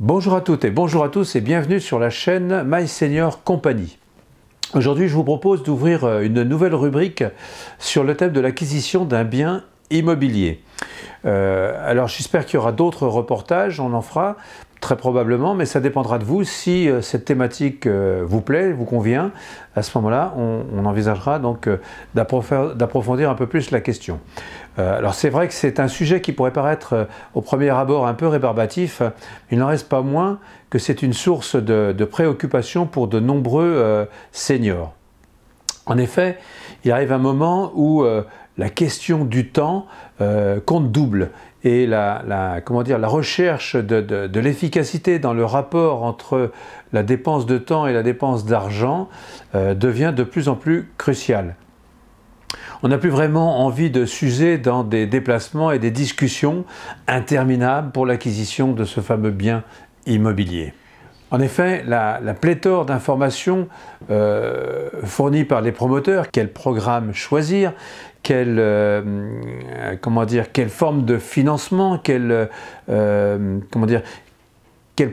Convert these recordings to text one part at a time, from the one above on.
Bonjour à toutes et bonjour à tous et bienvenue sur la chaîne My Senior Company. Aujourd'hui, je vous propose d'ouvrir une nouvelle rubrique sur le thème de l'acquisition d'un bien immobilier. Alors j'espère qu'il y aura d'autres reportages, on en fera très probablement, mais ça dépendra de vous. Si cette thématique vous plaît, vous convient, à ce moment-là, on envisagera donc d'approfondir un peu plus la question. Alors c'est vrai que c'est un sujet qui pourrait paraître au premier abord un peu rébarbatif, il n'en reste pas moins que c'est une source de préoccupation pour de nombreux seniors. En effet, il arrive un moment où la question du temps compte double et la recherche de l'efficacité dans le rapport entre la dépense de temps et la dépense d'argent devient de plus en plus cruciale. On n'a plus vraiment envie de s'user dans des déplacements et des discussions interminables pour l'acquisition de ce fameux bien immobilier. En effet, la pléthore d'informations fournies par les promoteurs, quel programme choisir, quelle forme de financement, quel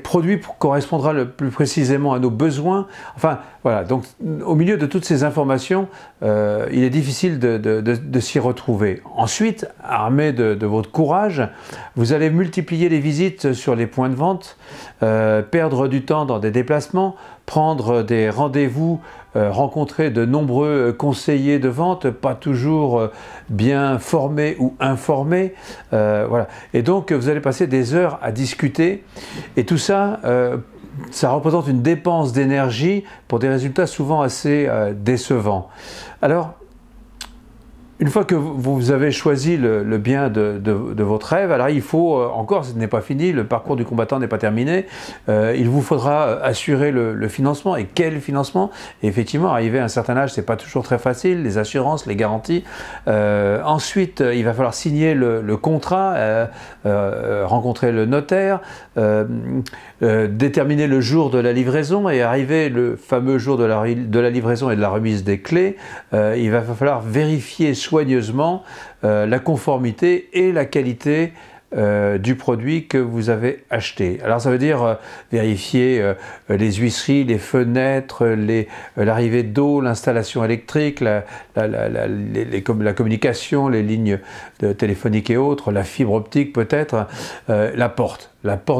produit correspondra le plus précisément à nos besoins. Enfin, voilà, donc au milieu de toutes ces informations, il est difficile de s'y retrouver. Ensuite, armé de votre courage, vous allez multiplier les visites sur les points de vente, perdre du temps dans des déplacements, prendre des rendez-vous, rencontrer de nombreux conseillers de vente, pas toujours bien formés ou informés. Voilà. Et donc, vous allez passer des heures à discuter. Et tout ça, ça représente une dépense d'énergie pour des résultats souvent assez décevants. Alors, une fois que vous avez choisi le bien de votre rêve, alors il faut, encore, ce n'est pas fini, le parcours du combattant n'est pas terminé, il vous faudra assurer le financement. Et quel financement? Et effectivement, arrivé à un certain âge, ce n'est pas toujours très facile, les assurances, les garanties. Ensuite, il va falloir signer le contrat, rencontrer le notaire, déterminer le jour de la livraison et arriver le fameux jour de la livraison et de la remise des clés, il va falloir vérifier soigneusement la conformité et la qualité du produit que vous avez acheté. Alors ça veut dire vérifier les huisseries, les fenêtres, l'arrivée d'eau, l'installation électrique, la communication, les lignes téléphoniques et autres, la fibre optique peut-être, la porte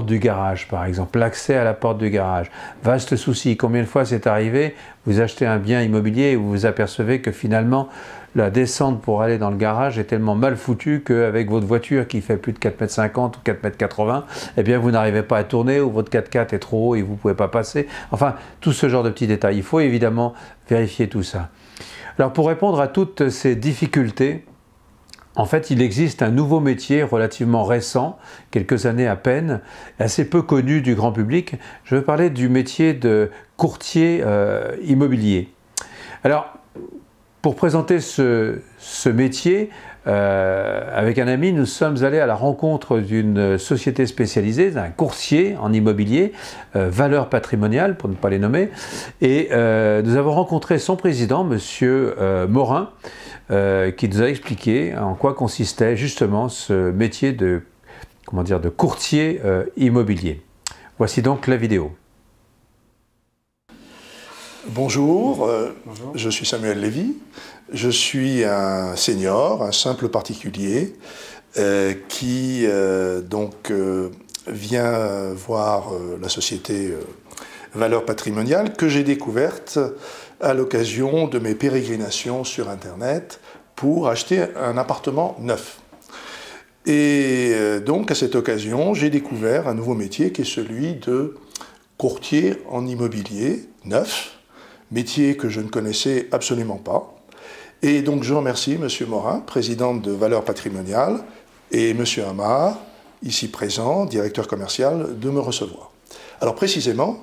du garage par exemple, l'accès à la porte du garage. Vaste souci, combien de fois c'est arrivé, vous achetez un bien immobilier et vous vous apercevez que finalement la descente pour aller dans le garage est tellement mal foutue qu'avec votre voiture qui fait plus de 4,50 m ou 4,80 m, eh bien vous n'arrivez pas à tourner ou votre 4x4 est trop haut et vous ne pouvez pas passer. Enfin, tout ce genre de petits détails. Il faut évidemment vérifier tout ça. Alors pour répondre à toutes ces difficultés, en fait, il existe un nouveau métier relativement récent, quelques années à peine, assez peu connu du grand public. Je veux parler du métier de courtier immobilier. Alors, pour présenter ce métier, avec un ami, nous sommes allés à la rencontre d'une société spécialisée, d'un courtier en immobilier, Valeurs Patrimoniales, pour ne pas les nommer, et nous avons rencontré son président, Monsieur Morin, qui nous a expliqué en quoi consistait justement ce métier de courtier immobilier. Voici donc la vidéo. Bonjour, je suis Samuel Lévy, je suis un senior, un simple particulier qui vient voir la société Valeurs Patrimoniales que j'ai découverte à l'occasion de mes pérégrinations sur Internet pour acheter un appartement neuf. Et donc à cette occasion, j'ai découvert un nouveau métier qui est celui de courtier en immobilier neuf, métier que je ne connaissais absolument pas. Et donc je remercie M. Morin, président de Valeurs Patrimoniales, et M. Amar, ici présent, directeur commercial, de me recevoir. Alors précisément,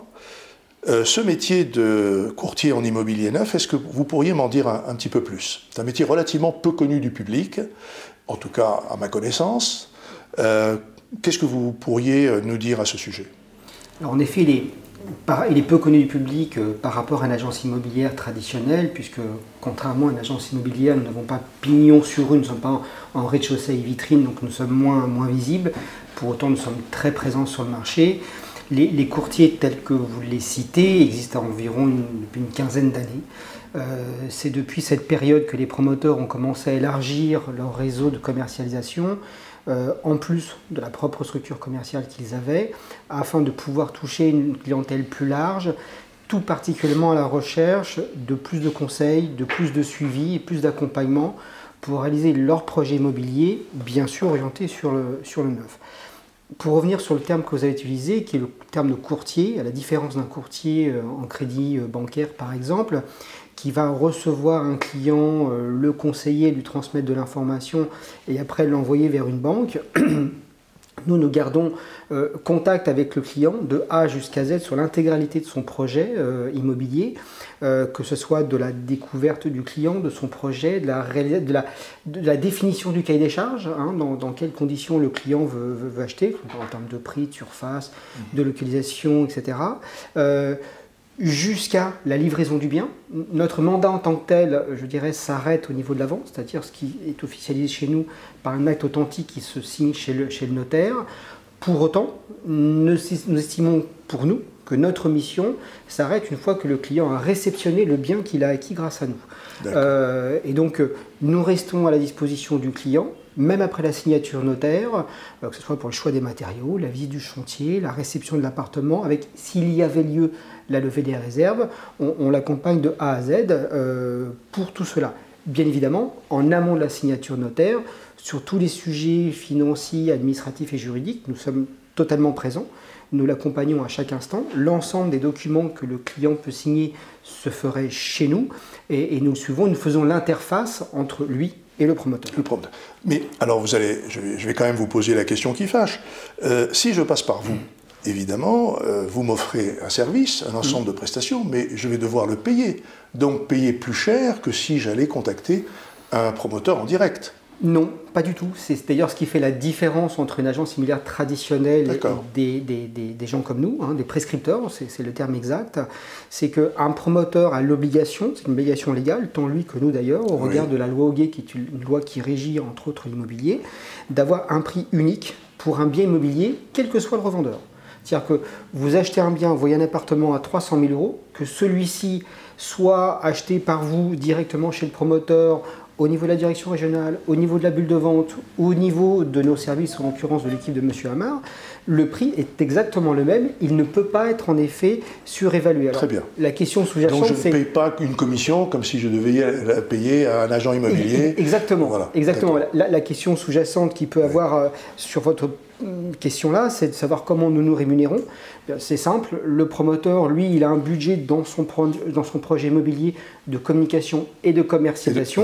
ce métier de courtier en immobilier neuf, est-ce que vous pourriez m'en dire un petit peu plus? C'est un métier relativement peu connu du public, en tout cas à ma connaissance. Qu'est-ce que vous pourriez nous dire à ce sujet? Alors en effet, il est peu connu du public par rapport à une agence immobilière traditionnelle, puisque contrairement à une agence immobilière, nous n'avons pas pignon sur rue, nous ne sommes pas en rez-de-chaussée et vitrine, donc nous sommes moins visibles. Pour autant, nous sommes très présents sur le marché. Les courtiers tels que vous les citez existent environ depuis une quinzaine d'années. C'est depuis cette période que les promoteurs ont commencé à élargir leur réseau de commercialisation, en plus de la propre structure commerciale qu'ils avaient, afin de pouvoir toucher une clientèle plus large, tout particulièrement à la recherche de plus de conseils, de plus de suivi et plus d'accompagnement pour réaliser leur projet immobilier, bien sûr orienté sur le neuf. Pour revenir sur le terme que vous avez utilisé, qui est le terme de courtier, à la différence d'un courtier en crédit bancaire par exemple, qui va recevoir un client, le conseiller, lui transmettre de l'information et après l'envoyer vers une banque, nous gardons contact avec le client de A jusqu'à Z sur l'intégralité de son projet immobilier, que ce soit de la découverte du client, de son projet, de la définition du cahier des charges, hein, dans quelles conditions le client veut acheter, en termes de prix, de surface, de localisation, etc. Jusqu'à la livraison du bien. Notre mandat en tant que tel, je dirais, s'arrête au niveau de la vente, c'est-à-dire ce qui est officialisé chez nous par un acte authentique qui se signe chez le notaire. Pour autant, nous estimons pour nous que notre mission s'arrête une fois que le client a réceptionné le bien qu'il a acquis grâce à nous. Et donc, nous restons à la disposition du client, même après la signature notaire, que ce soit pour le choix des matériaux, la visite du chantier, la réception de l'appartement, avec, s'il y avait lieu, la levée des réserves, on l'accompagne de A à Z pour tout cela. Bien évidemment, en amont de la signature notaire, sur tous les sujets financiers, administratifs et juridiques, nous sommes totalement présents. Nous l'accompagnons à chaque instant. L'ensemble des documents que le client peut signer se ferait chez nous et nous le suivons. Nous faisons l'interface entre lui et le promoteur. Mais alors, je vais quand même vous poser la question qui fâche. Si je passe par vous, évidemment, vous m'offrez un service, un ensemble de prestations, mais je vais devoir le payer. Donc payer plus cher que si j'allais contacter un promoteur en direct. Non, pas du tout. C'est d'ailleurs ce qui fait la différence entre une agence immobilière traditionnelle et des gens comme nous, hein, des prescripteurs, c'est le terme exact. C'est qu'un promoteur a l'obligation, c'est une obligation légale, tant lui que nous d'ailleurs, au regard de la loi Hoguet, qui est une loi qui régit entre autres l'immobilier, d'avoir un prix unique pour un bien immobilier, quel que soit le revendeur. C'est-à-dire que vous achetez un bien, vous voyez un appartement à 300 000 €, que celui-ci soit acheté par vous directement chez le promoteur, au niveau de la direction régionale, au niveau de la bulle de vente, ou au niveau de nos services, en l'occurrence de l'équipe de M. Hamar, le prix est exactement le même. Il ne peut pas être en effet surévalué. Alors, très bien. La question sous-jacente, donc je ne paye pas une commission comme si je devais la payer à un agent immobilier. Exactement. Voilà. Exactement. La question sous-jacente qui peut avoir sur votre question-là, c'est de savoir comment nous nous rémunérons. C'est simple, le promoteur, lui, il a un budget dans son projet immobilier de communication et de commercialisation,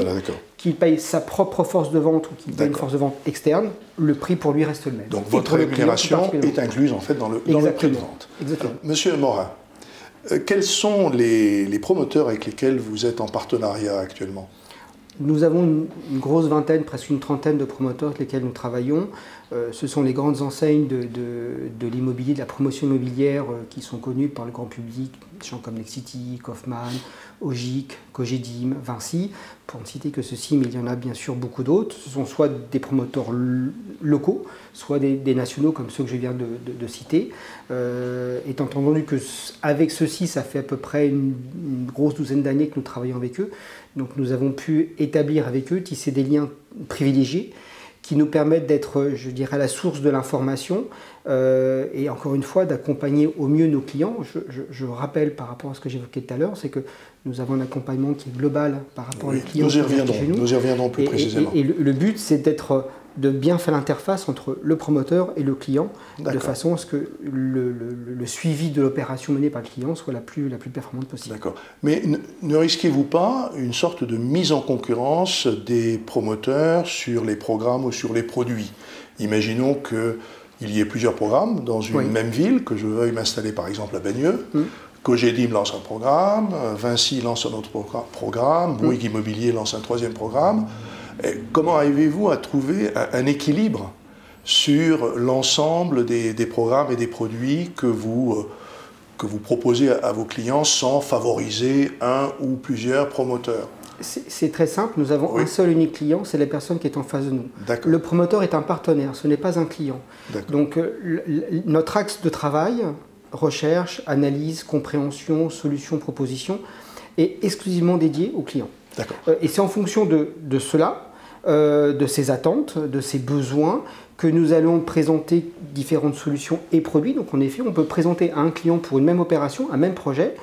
qu'il paye sa propre force de vente ou qu'il paye une force de vente externe, le prix pour lui reste le même. Donc votre rémunération est incluse en fait dans le prix de vente. Exactement. Monsieur Morin, quels sont les promoteurs avec lesquels vous êtes en partenariat actuellement ? Nous avons une grosse vingtaine, presque une trentaine de promoteurs avec lesquels nous travaillons. Ce sont les grandes enseignes de l'immobilier, de la promotion immobilière qui sont connues par le grand public, des gens comme Nexity, Kaufmann, Ogic, Cogedim, Vinci, pour ne citer que ceux-ci, mais il y en a bien sûr beaucoup d'autres. Ce sont soit des promoteurs locaux, soit des nationaux comme ceux que je viens de citer. Étant entendu qu'avec ceux-ci, ça fait à peu près une grosse douzaine d'années que nous travaillons avec eux. Donc nous avons pu établir avec eux, tisser des liens privilégiés qui nous permettent d'être, je dirais, à la source de l'information et encore une fois d'accompagner au mieux nos clients. Je rappelle par rapport à ce que j'évoquais tout à l'heure, c'est que nous avons un accompagnement qui est global par rapport aux clients. Nous y reviendrons plus précisément. Et le but, c'est de bien faire l'interface entre le promoteur et le client, de façon à ce que le suivi de l'opération menée par le client soit la plus performante possible. D'accord. Mais ne risquez-vous pas une sorte de mise en concurrence des promoteurs sur les programmes ou sur les produits ? Imaginons qu'il y ait plusieurs programmes dans une même ville, que je veuille m'installer par exemple à Bagneux. Cogedim lance un programme, Vinci lance un autre programme, Bouygues Immobilier lance un troisième programme. Et comment arrivez-vous à trouver un équilibre sur l'ensemble des programmes et des produits que vous proposez à vos clients sans favoriser un ou plusieurs promoteurs ? C'est très simple, nous avons un seul unique client, c'est la personne qui est en face de nous. Le promoteur est un partenaire, ce n'est pas un client. Donc notre axe de travail recherche, analyse, compréhension, solution, proposition, est exclusivement dédié aux clients. Et c'est en fonction de cela, de ses attentes, de ses besoins, que nous allons présenter différentes solutions et produits. Donc en effet, on peut présenter à un client pour une même opération, un même projet,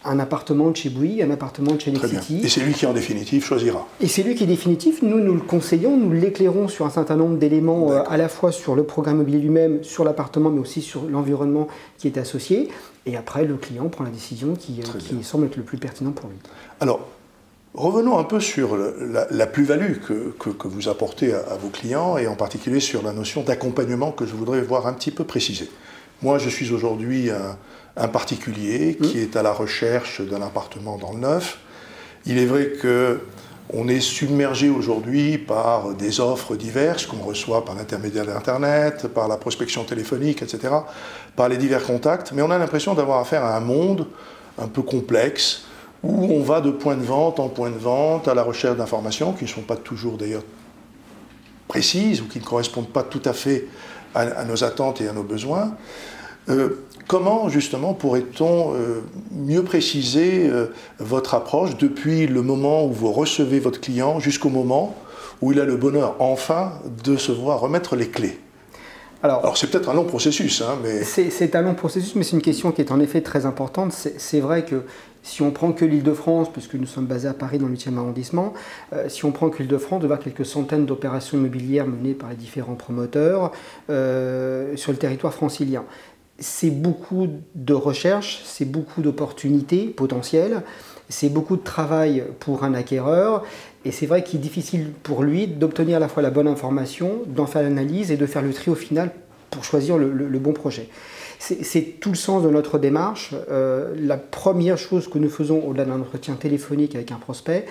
un appartement de chez Bouygues, un appartement de chez Nexity. Et c'est lui qui en définitive choisira. Et c'est lui qui est définitif. Nous le conseillons, nous l'éclairons sur un certain nombre d'éléments, à la fois sur le programme immobilier lui-même, sur l'appartement, mais aussi sur l'environnement qui est associé. Et après, le client prend la décision qui semble être le plus pertinent pour lui. Alors, revenons un peu sur la plus-value que vous apportez à vos clients, et en particulier sur la notion d'accompagnement que je voudrais voir un petit peu précisée. Moi, je suis aujourd'hui un particulier qui est à la recherche d'un appartement dans le neuf. Il est vrai qu'on est submergé aujourd'hui par des offres diverses qu'on reçoit par l'intermédiaire d'Internet, par la prospection téléphonique, etc., par les divers contacts, mais on a l'impression d'avoir affaire à un monde un peu complexe, où on va de point de vente en point de vente à la recherche d'informations qui ne sont pas toujours d'ailleurs précises ou qui ne correspondent pas tout à fait à nos attentes et à nos besoins. Comment justement pourrait-on mieux préciser votre approche depuis le moment où vous recevez votre client jusqu'au moment où il a le bonheur enfin de se voir remettre les clés? Alors c'est peut-être un long processus, hein, mais... C'est un long processus, mais c'est une question qui est en effet très importante. C'est vrai que si on prend que l'Île-de-France, puisque nous sommes basés à Paris dans le 8e arrondissement, si on prend que l'Île-de-France, on va voir quelques centaines d'opérations immobilières menées par les différents promoteurs sur le territoire francilien. C'est beaucoup de recherche, c'est beaucoup d'opportunités potentielles, c'est beaucoup de travail pour un acquéreur, et c'est vrai qu'il est difficile pour lui d'obtenir à la fois la bonne information, d'en faire l'analyse et de faire le tri au final pour choisir le bon projet. C'est tout le sens de notre démarche. La première chose que nous faisons au-delà d'un entretien téléphonique avec un prospect,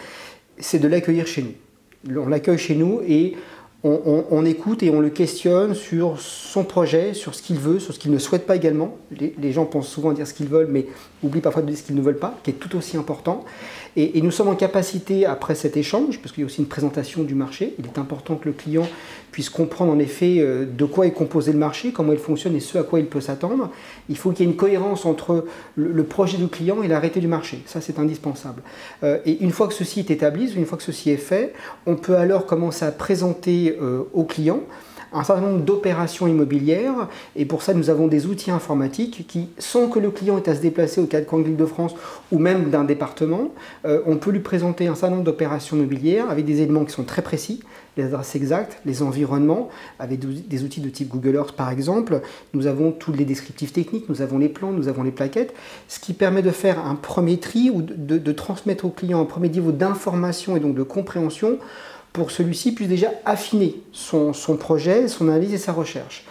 c'est de l'accueillir chez nous. On l'accueille chez nous et on écoute et on le questionne sur son projet, sur ce qu'il veut, sur ce qu'il ne souhaite pas également. Les gens pensent souvent à dire ce qu'ils veulent, mais oublient parfois de dire ce qu'ils ne veulent pas, qui est tout aussi important. Et nous sommes en capacité, après cet échange, parce qu'il y a aussi une présentation du marché, il est important que le client puisse comprendre en effet de quoi est composé le marché, comment il fonctionne et ce à quoi il peut s'attendre. Il faut qu'il y ait une cohérence entre le projet du client et l'arrêté du marché. Ça, c'est indispensable. Et une fois que ceci est établi, une fois que ceci est fait, on peut alors commencer à présenter au client un certain nombre d'opérations immobilières, et pour ça nous avons des outils informatiques qui, sans que le client ait à se déplacer aux quatre coins de l'Île-de-France ou même d'un département, on peut lui présenter un certain nombre d'opérations immobilières avec des éléments qui sont très précis, les adresses exactes, les environnements, avec des outils de type Google Earth par exemple. Nous avons tous les descriptifs techniques, nous avons les plans, nous avons les plaquettes, ce qui permet de faire un premier tri ou de transmettre au client un premier niveau d'information et donc de compréhension pour que celui-ci puisse déjà affiner son projet, son analyse et sa recherche.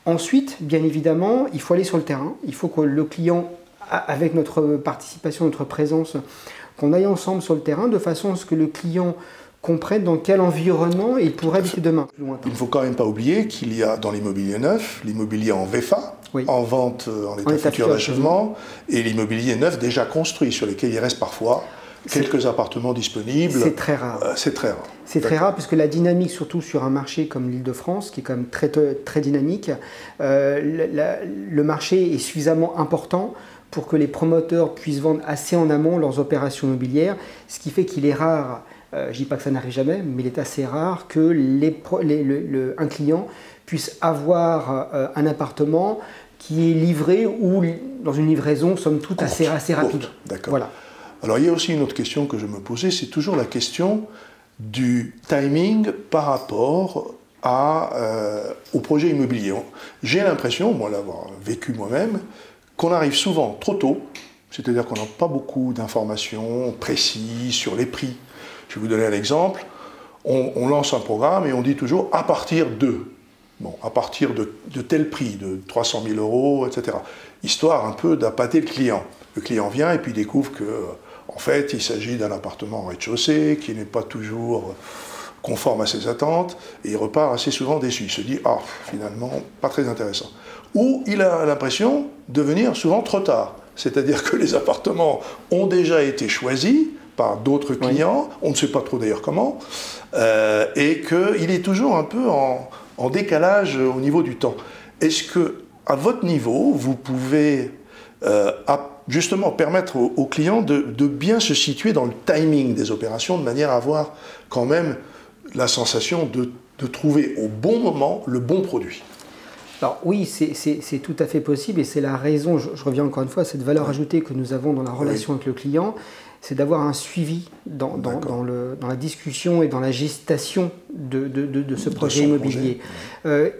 Ensuite, bien évidemment, il faut aller sur le terrain. Il faut que le client, avec notre participation, notre présence, qu'on aille ensemble sur le terrain de façon à ce que le client comprenne dans quel environnement il pourrait habiter demain. Il ne faut quand même pas oublier qu'il y a dans l'immobilier neuf, l'immobilier en VFA, oui, en vente en état futur d'achèvement, et l'immobilier neuf déjà construit, sur lequel il reste parfois quelques appartements disponibles. C'est très rare. C'est très rare. C'est très rare puisque la dynamique, surtout sur un marché comme l'Île-de-France, qui est quand même très dynamique, le marché est suffisamment important pour que les promoteurs puissent vendre assez en amont leurs opérations immobilières, ce qui fait qu'il est rare, je ne dis pas que ça n'arrive jamais, mais il est assez rare que un client puisse avoir un appartement qui est livré ou dans une livraison, somme toute, assez rapide. D'accord. Voilà. Alors il y a aussi une autre question que je me posais, c'est toujours la question du timing par rapport au projet immobilier. J'ai l'impression, moi l'avoir vécu moi-même, qu'on arrive souvent trop tôt, c'est-à-dire qu'on n'a pas beaucoup d'informations précises sur les prix. Je vais vous donner un exemple. On lance un programme et on dit toujours à partir de. Bon, à partir de tel prix, de 300 000 euros, etc. Histoire un peu d'appâter le client. Le client vient et puis découvre que, en fait, il s'agit d'un appartement en rez-de-chaussée qui n'est pas toujours conforme à ses attentes, et il repart assez souvent déçu. Il se dit, ah, finalement, pas très intéressant. Ou il a l'impression de venir souvent trop tard. C'est-à-dire que les appartements ont déjà été choisis par d'autres clients, on ne sait pas trop d'ailleurs comment, et qu'il est toujours un peu en décalage au niveau du temps. Est-ce que à votre niveau, vous pouvez justement permettre aux clients de bien se situer dans le timing des opérations, de manière à avoir quand même la sensation de trouver au bon moment le bon produit. Alors oui, c'est tout à fait possible et c'est la raison, je reviens encore une fois à cette valeur ajoutée que nous avons dans la relation avec le client, c'est d'avoir un suivi dans la discussion et dans la gestation de ce projet immobilier.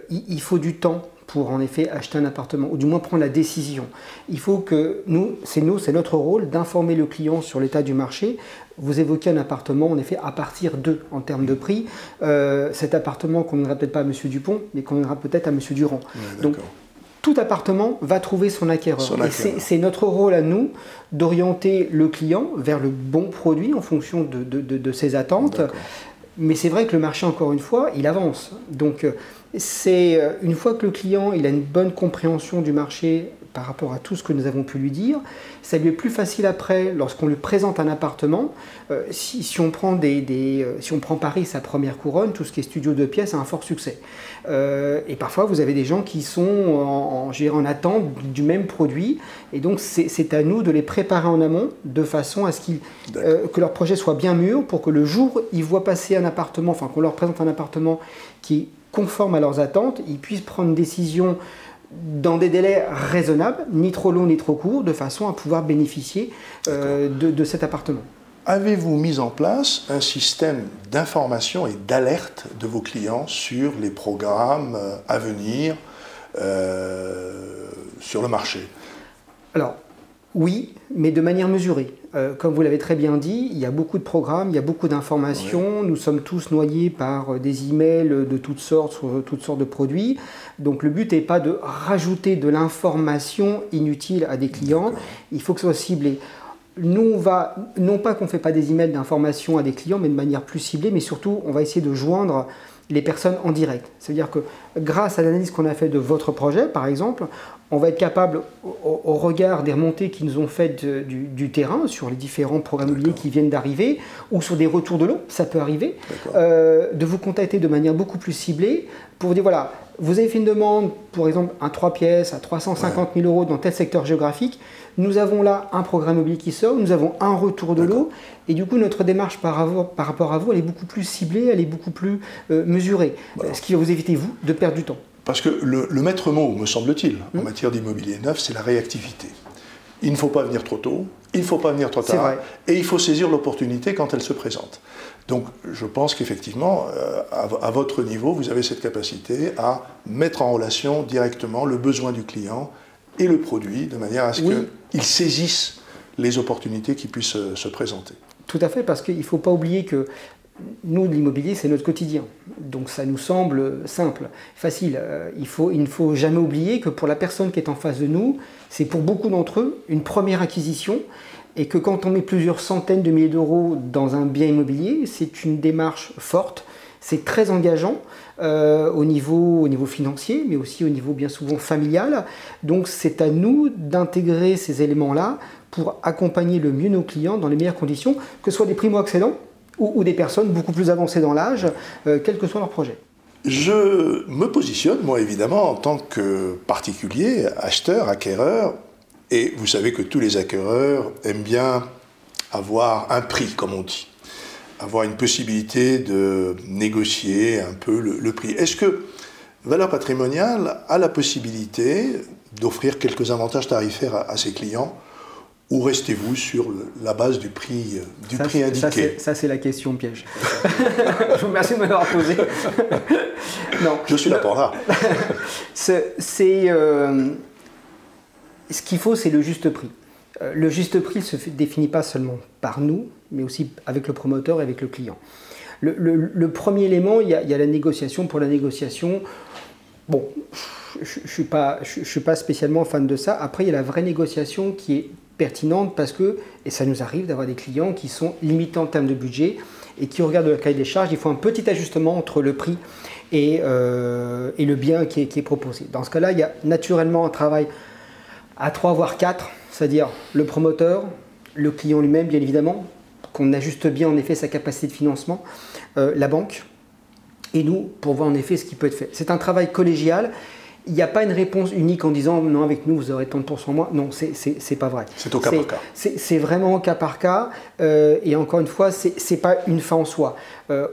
Il faut du temps pour en effet acheter un appartement, ou du moins prendre la décision. Il faut que c'est notre rôle d'informer le client sur l'état du marché. Vous évoquez un appartement, en effet, à partir en termes de prix. Cet appartement conviendra peut-être pas à M. Dupont, mais conviendra peut-être à M. Durand. Ouais, donc, tout appartement va trouver son acquéreur. C'est notre rôle à nous d'orienter le client vers le bon produit en fonction de ses attentes. Mais c'est vrai que le marché, encore une fois, il avance. Donc, c'est une fois que le client il a une bonne compréhension du marché par rapport à tout ce que nous avons pu lui dire, ça lui est plus facile après, lorsqu'on lui présente un appartement. Si on prend Paris, sa première couronne, tout ce qui est studio de pièces a un fort succès. Et parfois, vous avez des gens qui sont en attente du même produit. Et donc, c'est à nous de les préparer en amont, de façon à ce que leur projet soit bien mûr, pour que le jour où ils voient passer un appartement, enfin qu'on leur présente un appartement qui est conforme à leurs attentes, ils puissent prendre une décision dans des délais raisonnables, ni trop longs ni trop courts, de façon à pouvoir bénéficier de cet appartement. Avez-vous mis en place un système d'information et d'alerte de vos clients sur les programmes à venir sur le marché? Alors, oui, mais de manière mesurée. Comme vous l'avez très bien dit, il y a beaucoup de programmes, il y a beaucoup d'informations. Nous sommes tous noyés par des emails de toutes sortes, sur toutes sortes de produits. Donc le but n'est pas de rajouter de l'information inutile à des clients. Il faut que ce soit ciblé. Nous, non pas qu'on ne fait pas des emails d'information à des clients, mais de manière plus ciblée, mais surtout, on va essayer de joindre les personnes en direct. C'est-à-dire que grâce à l'analyse qu'on a fait de votre projet, par exemple, on va être capable, au regard des remontées qui nous ont faites du terrain, sur les différents programmes immobiliers qui viennent d'arriver, ou sur des retours de l'eau, ça peut arriver, de vous contacter de manière beaucoup plus ciblée, pour vous dire, voilà, vous avez fait une demande, par exemple, un 3 pièces à 350 000 euros dans tel secteur géographique, nous avons là un programme immobilier qui sort, nous avons un retour de l'eau, et du coup notre démarche par rapport à vous, elle est beaucoup plus ciblée, elle est beaucoup plus mesurée, ce qui va vous éviter, vous, de perdre du temps. Parce que le maître mot, me semble-t-il, en matière d'immobilier neuf, c'est la réactivité. Il ne faut pas venir trop tôt, il ne faut pas venir trop tard, et il faut saisir l'opportunité quand elle se présente. Donc je pense qu'effectivement, à votre niveau, vous avez cette capacité à mettre en relation directement le besoin du client et le produit, de manière à ce qu'il saisisse les opportunités qui puissent se présenter. Tout à fait, parce qu'il ne faut pas oublier que nous, l'immobilier, c'est notre quotidien. Donc ça nous semble simple, facile. Il ne faut jamais oublier que pour la personne qui est en face de nous, c'est pour beaucoup d'entre eux une première acquisition, et que quand on met plusieurs centaines de milliers d'euros dans un bien immobilier, c'est une démarche forte, c'est très engageant au niveau financier, mais aussi au niveau bien souvent familial. Donc c'est à nous d'intégrer ces éléments-là pour accompagner le mieux nos clients dans les meilleures conditions, que ce soit des primo-accédants ou des personnes beaucoup plus avancées dans l'âge, quel que soit leur projet. Je me positionne, moi évidemment, en tant que particulier, acheteur, acquéreur, et vous savez que tous les acquéreurs aiment bien avoir un prix, comme on dit, avoir une possibilité de négocier un peu le prix. Est-ce que Valeurs Patrimoniales a la possibilité d'offrir quelques avantages tarifaires à ses clients, ou restez-vous sur la base du prix indiqué? Ça, c'est la question piège. Je vous remercie de me l'avoir posée. Non, je suis là pour ça. Ce qu'il faut, c'est le juste prix. Le juste prix ne se définit pas seulement par nous, mais aussi avec le promoteur et avec le client. Le premier élément, il y a la négociation. Pour la négociation, bon, je ne suis pas spécialement fan de ça. Après, il y a la vraie négociation qui est pertinente parce que, et ça nous arrive d'avoir des clients qui sont limités en termes de budget et qui regardent le cahier des charges, il faut un petit ajustement entre le prix et le bien qui est proposé. Dans ce cas-là, il y a naturellement un travail à 3 voire 4, c'est-à-dire le promoteur, le client lui-même bien évidemment, qu'on ajuste bien en effet sa capacité de financement, la banque et nous pour voir en effet ce qui peut être fait. C'est un travail collégial il n'y a pas une réponse unique en disant non, avec nous vous aurez tant de pourcents moins. Non, c'est pas vrai. C'est au cas par cas. C'est vraiment au cas par cas. Et encore une fois, c'est pas une fin en soi.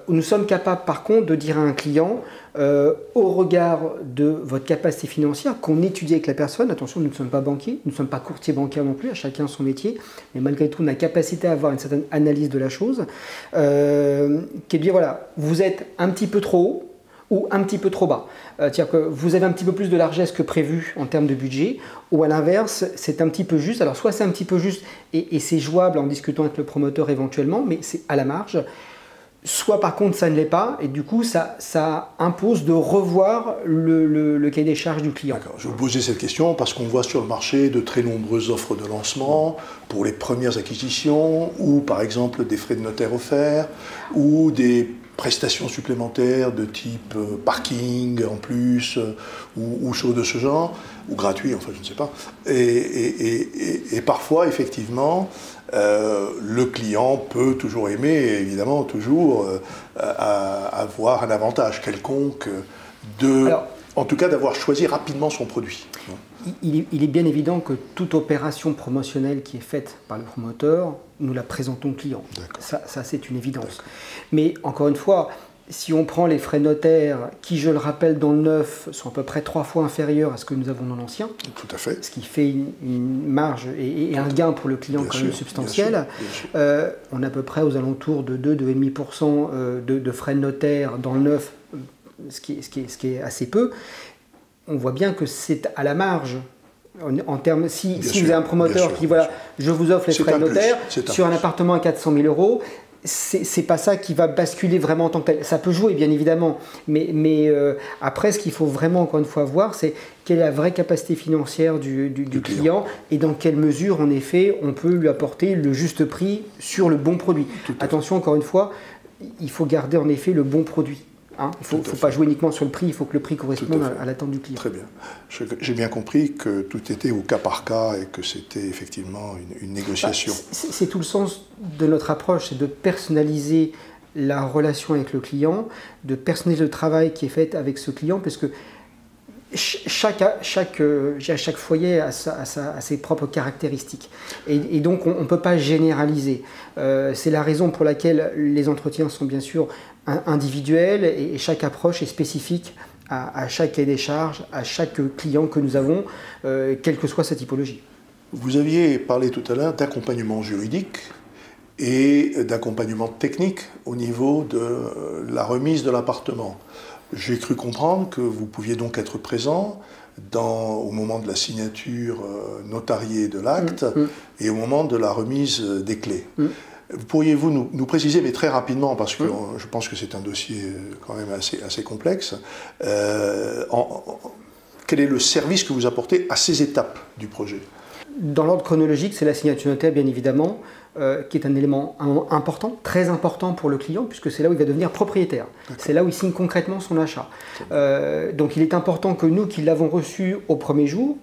Nous sommes capables par contre de dire à un client, au regard de votre capacité financière, qu'on étudie avec la personne, attention, nous ne sommes pas banquiers, nous ne sommes pas courtiers bancaires non plus, à chacun son métier, mais malgré tout, on a capacité à avoir une certaine analyse de la chose, qui est bien, voilà, vous êtes un petit peu trop haut ou un petit peu trop bas. C'est-à-dire que vous avez un petit peu plus de largesse que prévu en termes de budget, ou à l'inverse, c'est un petit peu juste. Alors soit c'est un petit peu juste et c'est jouable en discutant avec le promoteur éventuellement, mais c'est à la marge. Soit par contre ça ne l'est pas et du coup ça impose de revoir le cahier des charges du client. Je vous posais cette question parce qu'on voit sur le marché de très nombreuses offres de lancement pour les premières acquisitions ou par exemple des frais de notaire offerts ou des prestations supplémentaires de type parking en plus ou choses de ce genre, ou gratuit, enfin je ne sais pas. Et parfois effectivement le client peut toujours aimer, évidemment, toujours avoir un avantage quelconque en tout cas d'avoir choisi rapidement son produit. Il est bien évident que toute opération promotionnelle qui est faite par le promoteur, nous la présentons au client. Ça c'est une évidence. Mais encore une fois, si on prend les frais notaires, qui, je le rappelle, dans le neuf, sont à peu près 3 fois inférieurs à ce que nous avons dans l'ancien. Tout à fait. Ce qui fait une marge et un gain pour le client quand même substantiel. On est à peu près aux alentours de 2-2,5% de frais de notaire dans le neuf, ce qui est assez peu. On voit bien que c'est à la marge. En termes, si vous avez un promoteur qui, voilà, je vous offre les frais de notaire sur un appartement à 400 000 €, c'est pas ça qui va basculer vraiment en tant que tel. Ça peut jouer, bien évidemment, mais après, ce qu'il faut vraiment, encore une fois, voir, c'est quelle est la vraie capacité financière du client et dans quelle mesure, en effet, on peut lui apporter le juste prix sur le bon produit. Attention, encore une fois, il faut garder, en effet, le bon produit. Il ne faut pas jouer uniquement sur le prix, il faut que le prix corresponde à l'attente du client. Très bien. J'ai bien compris que tout était au cas par cas et que c'était effectivement une négociation. C'est tout le sens de notre approche, c'est de personnaliser la relation avec le client, de personnaliser le travail qui est fait avec ce client, parce que chaque foyer a ses propres caractéristiques. Et donc, on ne peut pas généraliser. C'est la raison pour laquelle les entretiens sont bien sûr individuels et chaque approche est spécifique à chaque cahier des charges, à chaque client que nous avons, quelle que soit sa typologie. Vous aviez parlé tout à l'heure d'accompagnement juridique et d'accompagnement technique au niveau de la remise de l'appartement. J'ai cru comprendre que vous pouviez donc être présent au moment de la signature notariée de l'acte et au moment de la remise des clés. Pourriez-vous nous préciser, mais très rapidement, parce que je pense que c'est un dossier quand même assez complexe, quel est le service que vous apportez à ces étapes du projet? Dans l'ordre chronologique, c'est la signature notaire, bien évidemment, qui est un élément important, très important pour le client, puisque c'est là où il va devenir propriétaire. C'est là où il signe concrètement son achat. Donc il est important que nous, qui l'avons reçu au premier jour,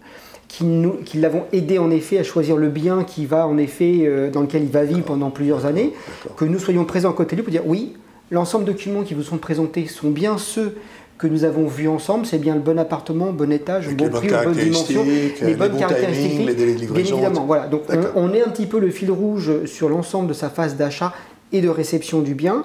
qui l'avons aidé en effet à choisir le bien qui va en effet dans lequel il va vivre pendant plusieurs années, que nous soyons présents à côté de lui pour dire oui, l'ensemble de documents qui vous sont présentés sont bien ceux que nous avons vus ensemble, c'est bien le bon appartement, bon étage, bon prix, bonne dimension, les bonnes caractéristiques, les délais de livraison, bien évidemment. Voilà. Donc on est un petit peu le fil rouge sur l'ensemble de sa phase d'achat et de réception du bien,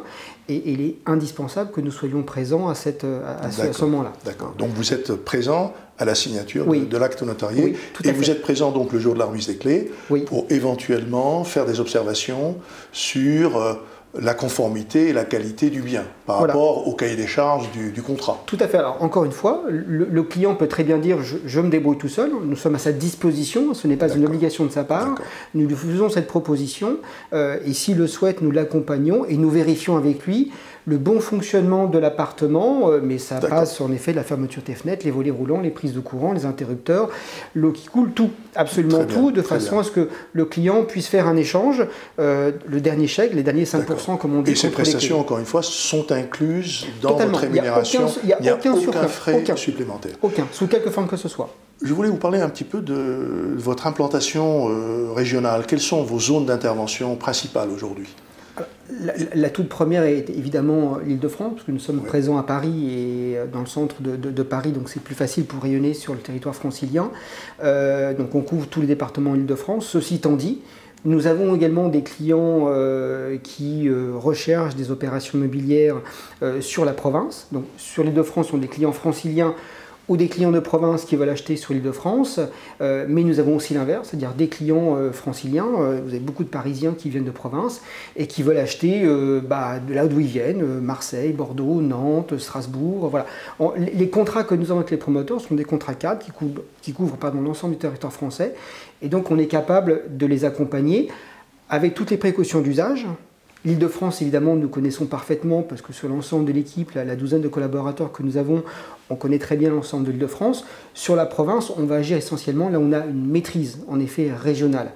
et il est indispensable que nous soyons présents à ce moment-là. D'accord. Donc vous êtes présent à la signature de l'acte notarié, et vous êtes présent donc le jour de la remise des clés pour éventuellement faire des observations sur la conformité et la qualité du bien par rapport au cahier des charges du contrat. Tout à fait. Alors, encore une fois, le client peut très bien dire je me débrouille tout seul, nous sommes à sa disposition, ce n'est pas une obligation de sa part, nous lui faisons cette proposition et s'il le souhaite, nous l'accompagnons et nous vérifions avec lui le bon fonctionnement de l'appartement, mais ça passe en effet de la fermeture des fenêtres, les volets roulants, les prises de courant, les interrupteurs, l'eau qui coule, tout, absolument tout, de façon à ce que le client puisse faire un échange, le dernier chèque, les derniers 5% comme on dit. Et ces prestations, encore une fois, sont incluses dans votre rémunération. Il n'y a aucun frais supplémentaire. Aucun, sous quelque forme que ce soit. Je voulais vous parler un petit peu de votre implantation régionale. Quelles sont vos zones d'intervention principales aujourd'hui ? La toute première est évidemment l'Île-de-France, parce que nous sommes présents à Paris et dans le centre de Paris, donc c'est plus facile pour rayonner sur le territoire francilien. Donc on couvre tous les départements Île-de-France. Ceci étant dit, nous avons également des clients qui recherchent des opérations immobilières sur la province. Donc sur l'Île-de-France, on a des clients franciliens ou des clients de province qui veulent acheter sur l'Île-de-France, mais nous avons aussi l'inverse, c'est-à-dire des clients franciliens, vous avez beaucoup de Parisiens qui viennent de province et qui veulent acheter de là d'où ils viennent, Marseille, Bordeaux, Nantes, Strasbourg, voilà. Les contrats que nous avons avec les promoteurs sont des contrats cadres qui couvrent l'ensemble du territoire français, et donc on est capable de les accompagner avec toutes les précautions d'usage. L'Île-de-France, évidemment, nous connaissons parfaitement parce que sur l'ensemble de l'équipe, la douzaine de collaborateurs que nous avons, on connaît très bien l'ensemble de l'Île-de-France. Sur la province, on va agir essentiellement là où on a une maîtrise, en effet, régionale.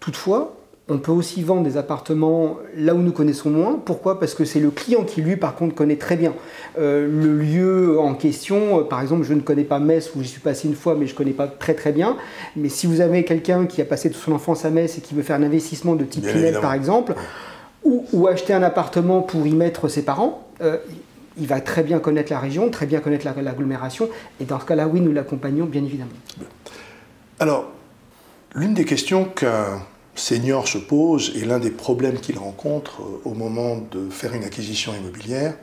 Toutefois, on peut aussi vendre des appartements là où nous connaissons moins. Pourquoi? Parce que c'est le client qui, lui, par contre, connaît très bien le lieu en question. Par exemple, je ne connais pas Metz, où j'y suis passé une fois, mais je ne connais pas très très bien. Mais si vous avez quelqu'un qui a passé toute son enfance à Metz et qui veut faire un investissement de type Pinel, par exemple, ou acheter un appartement pour y mettre ses parents, il va très bien connaître la région, très bien connaître l'agglomération. Et dans ce cas-là, oui, nous l'accompagnons, bien évidemment. Alors, l'une des questions qu'un senior se pose, et l'un des problèmes qu'il rencontre au moment de faire une acquisition immobilière,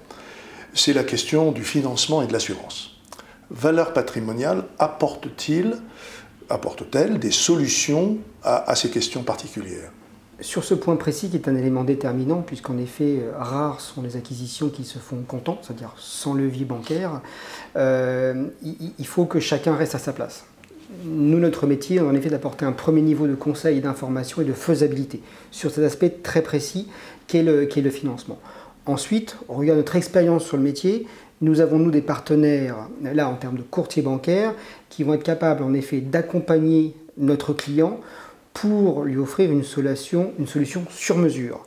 c'est la question du financement et de l'assurance. Valeur Patrimoniale apporte-t-elle des solutions à ces questions particulières? Sur ce point précis, qui est un élément déterminant, puisqu'en effet, rares sont les acquisitions qui se font comptant, c'est-à-dire sans levier bancaire, il faut que chacun reste à sa place. Nous, notre métier, en effet, d'apporter un premier niveau de conseil, d'information et de faisabilité sur cet aspect très précis qu'est le financement. Ensuite, on regarde notre expérience sur le métier. Nous avons, nous, des partenaires, là, en termes de courtiers bancaires, qui vont être capables, en effet, d'accompagner notre client pour lui offrir une solution sur mesure.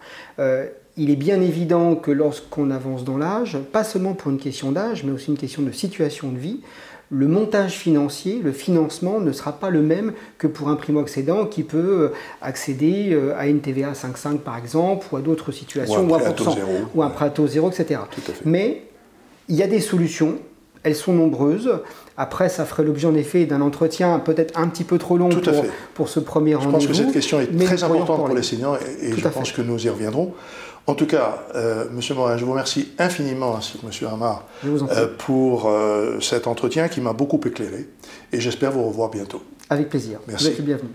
Il est bien évident que lorsqu'on avance dans l'âge, pas seulement pour une question d'âge, mais aussi une question de situation de vie, le montage financier, le financement ne sera pas le même que pour un primo-accédant qui peut accéder à une TVA 5,5 par exemple, ou à d'autres situations, ou un prêt à taux zéro, etc. Mais il y a des solutions, elles sont nombreuses. Après, ça ferait l'objet en effet d'un entretien peut-être un petit peu trop long pour ce premier rendez-vous. Je pense que cette question est très importante pour les seniors et je pense que nous y reviendrons. En tout cas, M. Morin, je vous remercie infiniment, ainsi que M. Amar, pour cet entretien qui m'a beaucoup éclairé et j'espère vous revoir bientôt. Avec plaisir. Merci. Vous êtes le bienvenu.